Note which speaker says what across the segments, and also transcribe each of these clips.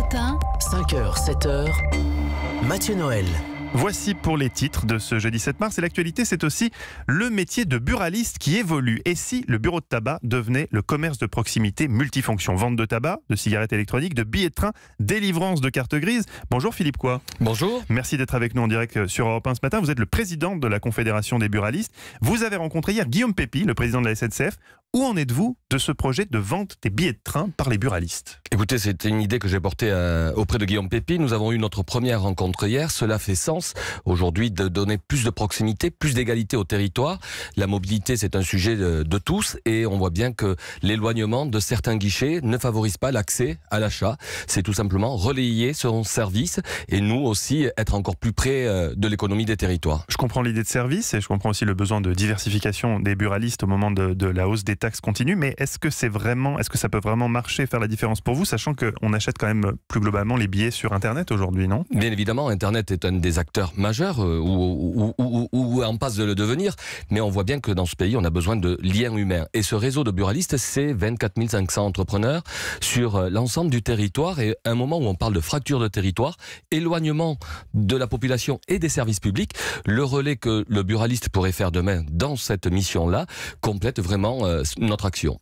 Speaker 1: matin,
Speaker 2: 5h, 7h, Mathieu Noël.
Speaker 3: Voici pour les titres de ce jeudi 7 mars. Et l'actualité, c'est aussi le métier de buraliste qui évolue. Et si le bureau de tabac devenait le commerce de proximité multifonction? Vente de tabac, de cigarettes électroniques, de billets de train, délivrance de cartes grises. Bonjour Philippe Coy.
Speaker 4: Bonjour.
Speaker 3: Merci d'être avec nous en direct sur Europe 1 ce matin. Vous êtes le président de la Confédération des buralistes. Vous avez rencontré hier Guillaume Pépi, le président de la SNCF. Où en êtes-vous de ce projet de vente des billets de train par les buralistes?
Speaker 4: Écoutez, c'était une idée que j'ai portée auprès de Guillaume Pépi. Nous avons eu notre première rencontre hier. Cela fait sens aujourd'hui de donner plus de proximité, plus d'égalité au territoire. La mobilité, c'est un sujet de tous et on voit bien que l'éloignement de certains guichets ne favorise pas l'accès à l'achat. C'est tout simplement relayer son service et nous aussi être encore plus près de l'économie des territoires.
Speaker 3: Je comprends l'idée de service et je comprends aussi le besoin de diversification des buralistes au moment de la hausse des taxes continue, mais est-ce que ça peut vraiment marcher, faire la différence pour vous, sachant qu'on achète quand même plus globalement les billets sur Internet aujourd'hui, non?
Speaker 4: Bien évidemment, Internet est un des acteurs majeurs ou en passe de le devenir, mais on voit bien que dans ce pays, on a besoin de liens humains. Et ce réseau de buralistes, c'est 24 500 entrepreneurs sur l'ensemble du territoire et à un moment où on parle de fracture de territoire, éloignement de la population et des services publics, le relais que le buraliste pourrait faire demain dans cette mission-là complète vraiment notre action.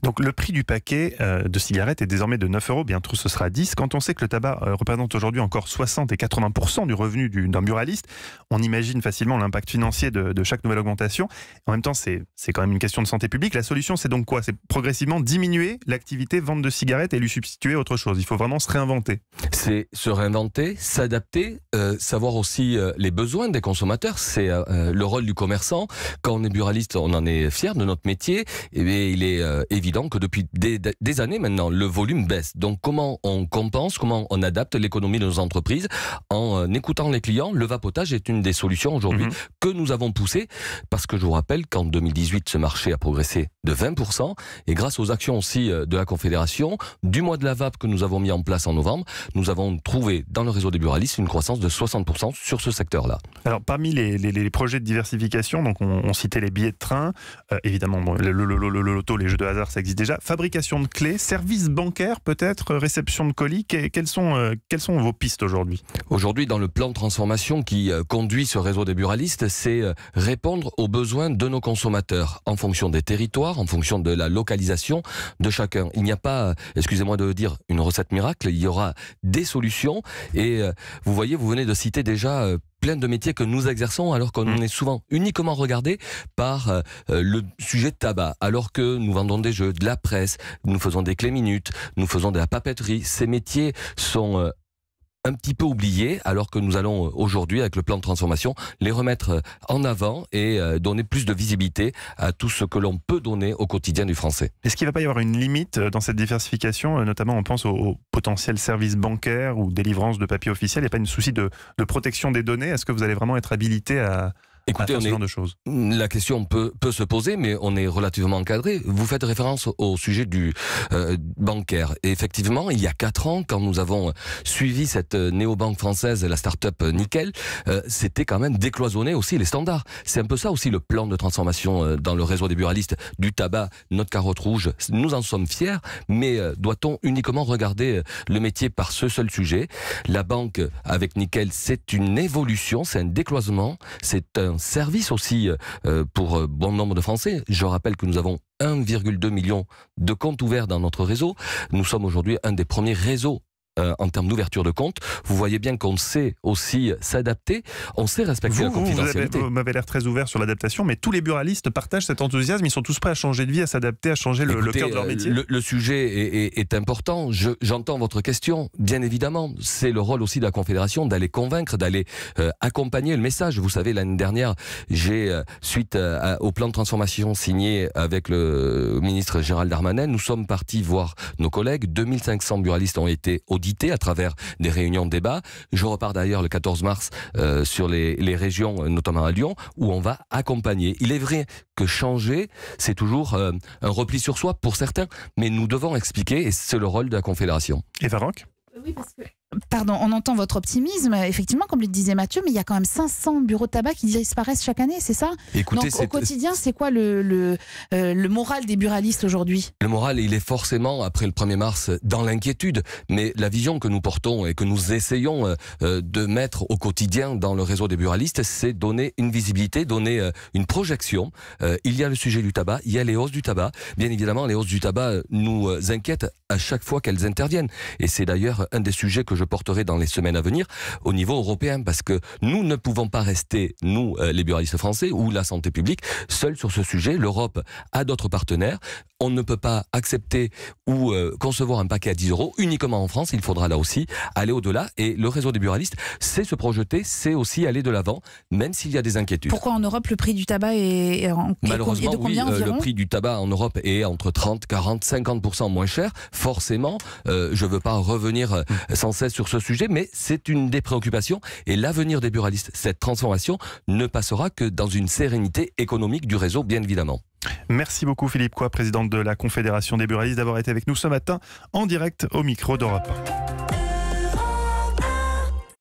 Speaker 3: Donc le prix du paquet de cigarettes est désormais de 9 €, bientôt ce sera 10. Quand on sait que le tabac représente aujourd'hui encore 60 et 80% du revenu d'un buraliste, on imagine facilement l'impact financier de chaque nouvelle augmentation. En même temps, c'est quand même une question de santé publique. La solution, c'est donc quoi? C'est progressivement diminuer l'activité vente de cigarettes et lui substituer autre chose. Il faut vraiment se réinventer.
Speaker 4: C'est se réinventer, s'adapter, savoir aussi les besoins des consommateurs. C'est le rôle du commerçant. Quand on est buraliste, on en est fier de notre métier. Et il est évident que depuis des années maintenant, le volume baisse. Donc comment on compense, comment on adapte l'économie de nos entreprises en écoutant les clients? Le vapotage est une des solutions aujourd'hui que nous avons poussées parce que je vous rappelle qu'en 2018, ce marché a progressé de 20% et grâce aux actions aussi de la Confédération, du mois de la vape que nous avons mis en place en novembre, nous avons trouvé dans le réseau des buralistes une croissance de 60% sur ce secteur-là.
Speaker 3: Alors parmi les projets de diversification, donc on citait les billets de train, évidemment le loto, les jeux de hasard, ça existe déjà. Fabrication de clés, services bancaires peut-être, réception de colis. Quelles sont vos pistes aujourd'hui?
Speaker 4: Aujourd'hui, dans le plan de transformation qui conduit ce réseau des buralistes, c'est répondre aux besoins de nos consommateurs en fonction des territoires, en fonction de la localisation de chacun. Il n'y a pas, excusez-moi de dire, une recette miracle, il y aura des solutions et vous voyez, vous venez de citer déjà plein de métiers que nous exerçons alors qu'on est souvent uniquement regardé par le sujet de tabac, alors que nous vendons des jeux, de la presse, nous faisons des clés minutes, nous faisons de la papeterie. Ces métiers sont un petit peu oubliés, alors que nous allons aujourd'hui, avec le plan de transformation, les remettre en avant et donner plus de visibilité à tout ce que l'on peut donner au quotidien du Français.
Speaker 3: Est-ce qu'il ne va pas y avoir une limite dans cette diversification? Notamment, on pense aux potentiels services bancaires ou délivrance de papier officiel. Il n'y a pas un souci de protection des données? Est-ce que vous allez vraiment être habilité à faire ce genre de choses?
Speaker 4: La question peut se poser, mais on est relativement encadré. Vous faites référence au sujet du bancaire. Et effectivement, il y a 4 ans, quand nous avons suivi cette néobanque française, la start-up Nickel, c'était quand même décloisonner aussi les standards. C'est un peu ça aussi le plan de transformation dans le réseau des buralistes du tabac, notre carotte rouge. Nous en sommes fiers, mais doit-on uniquement regarder le métier par ce seul sujet? La banque avec Nickel, c'est une évolution, c'est un décloisonnement, c'est un service aussi pour bon nombre de Français. Je rappelle que nous avons 1,2 million de comptes ouverts dans notre réseau. Nous sommes aujourd'hui un des premiers réseaux en termes d'ouverture de compte. Vous voyez bien qu'on sait aussi s'adapter, on sait respecter la confidentialité.
Speaker 3: Vous m'avez l'air très ouvert sur l'adaptation, mais tous les buralistes partagent cet enthousiasme, ils sont tous prêts à changer de vie, à s'adapter, à changer le cœur de leur métier.
Speaker 4: Le sujet est important, j'entends votre question, bien évidemment, c'est le rôle aussi de la Confédération d'aller convaincre, d'aller accompagner le message. Vous savez, l'année dernière, j'ai, suite au plan de transformation signé avec le ministre Gérald Darmanin, nous sommes partis voir nos collègues, 2500 buralistes ont été audits à travers des réunions de débat. Je repars d'ailleurs le 14 mars sur les régions, notamment à Lyon, où on va accompagner. Il est vrai que changer, c'est toujours un repli sur soi pour certains, mais nous devons expliquer, et c'est le rôle de la Confédération.
Speaker 3: Eva Roch ?
Speaker 1: Oui, parce que Pardon, on entend votre optimisme, effectivement, comme le disait Mathieu, mais il y a quand même 500 bureaux de tabac qui disparaissent chaque année, c'est ça?
Speaker 4: Écoutez,
Speaker 1: donc au quotidien, c'est quoi le moral des buralistes aujourd'hui?
Speaker 4: Le moral, il est forcément, après le 1er mars, dans l'inquiétude. Mais la vision que nous portons et que nous essayons de mettre au quotidien dans le réseau des buralistes, c'est donner une visibilité, donner une projection. Il y a le sujet du tabac, il y a les hausses du tabac. Bien évidemment, les hausses du tabac nous inquiètent à chaque fois qu'elles interviennent. Et c'est d'ailleurs un des sujets que je porterai dans les semaines à venir au niveau européen, parce que nous ne pouvons pas rester, nous, les buralistes français ou la santé publique, seuls sur ce sujet. L'Europe a d'autres partenaires. On ne peut pas accepter ou concevoir un paquet à 10 € uniquement en France. Il faudra là aussi aller au-delà. Et le réseau des buralistes, c'est se projeter, c'est aussi aller de l'avant, même s'il y a des inquiétudes.
Speaker 1: Pourquoi en Europe, le prix du tabac est
Speaker 4: malheureusement,
Speaker 1: de combien environ?
Speaker 4: Le prix du tabac en Europe est entre 30, 40, 50% moins cher. Forcément, je ne veux pas revenir sans cesse sur ce sujet, mais c'est une des préoccupations. Et l'avenir des buralistes, cette transformation, ne passera que dans une sérénité économique du réseau, bien évidemment.
Speaker 3: Merci beaucoup Philippe Coy, présidente de la Confédération des buralistes, d'avoir été avec nous ce matin en direct au micro d'Europe 1.